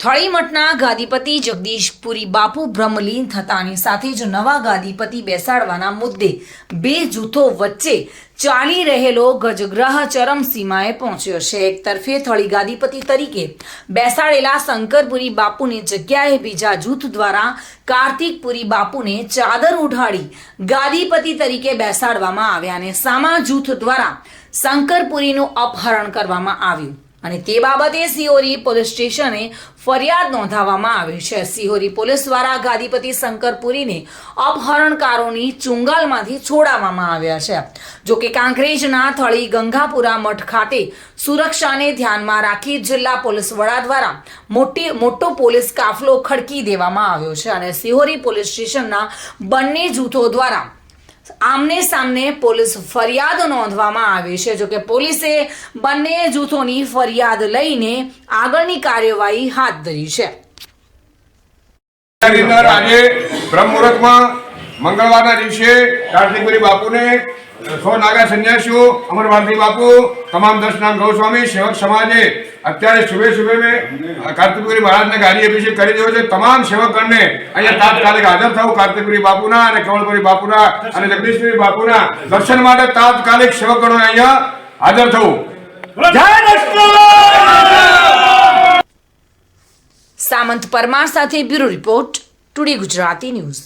થળીમઠના ગાદીપતિ જગદીશપુરી બાપુ બ્રહ્મલીન થતાની સાથે જ નવા ગાદીપતિ બેસાડવાના મુદ્દે બે જૂથો વચ્ચે ચાલી રહેલો ગજગ્રહ ચરમસીમાએ પહોંચ્યો છે। એક તરફે થળી ગાદીપતિ તરીકે બેસાડેલા શંકરપુરી બાપુની જગ્યાએ બીજા જૂથ દ્વારા કાર્તિકપુરી બાપુને ચાદર ઉઢાડી ગાદીપતિ તરીકે બેસાડવામાં આવ્યા અને સામા જૂથ દ્વારા શંકરપુરીનું અપહરણ કરવામાં આવ્યું અને તે બાબતે સિહોરી પોલીસ સ્ટેશને ફરિયાદ નોંધાવવામાં આવી છે। સિહોરી પોલીસ દ્વારા ગાદીપતિ શંકરપુરીને અપહરણકારોની ચુંગાલમાંથી છોડાવવામાં આવ્યા છે। જો કે કાંકરેજના થળી ગંગાપુરા મઠ ખાતે સુરક્ષાને ધ્યાનમાં રાખી જિલ્લા પોલીસ વડા દ્વારા મોટો પોલીસ કાફલો ખડકી દેવામાં આવ્યો છે અને સિહોરી પોલીસ સ્ટેશનના બંને જૂથો દ્વારા આમને સામને પોલીસ ફરિયાદ નોંધવામાં આવી છે। જો કે પોલીસે બંને જૂથોની ફરિયાદ લઈને આગળની કાર્યવાહી હાથ ધરી છે। આજે બ્રહ્મ મુહૂર્તમાં મંગળવારના દિવસે કાર્તિકપુરી બાપુને 100 નાગા સન્યાસીઓ અમર ભારતી બાપુ તમામ 10 નામ ગૌસ્વામી સેવક સમાજે અત્યારે સુબહ में कार्तिकपुरी महाराज ने गाड़ी अभिषेक કરી દીધો છે। તમામ સેવકગણને અહીંયા તાત્કાલિક હાજર થવું કાર્તિકપુરી બાપુના અને કમળપુરી બાપુના અને જગદીશપુરી બાપુના દર્શન માટે તાત્કાલિક સેવકગણો અહીંયા હાજર થવું। જય સામંત પરમાર સાથે bureau report today Gujarati news.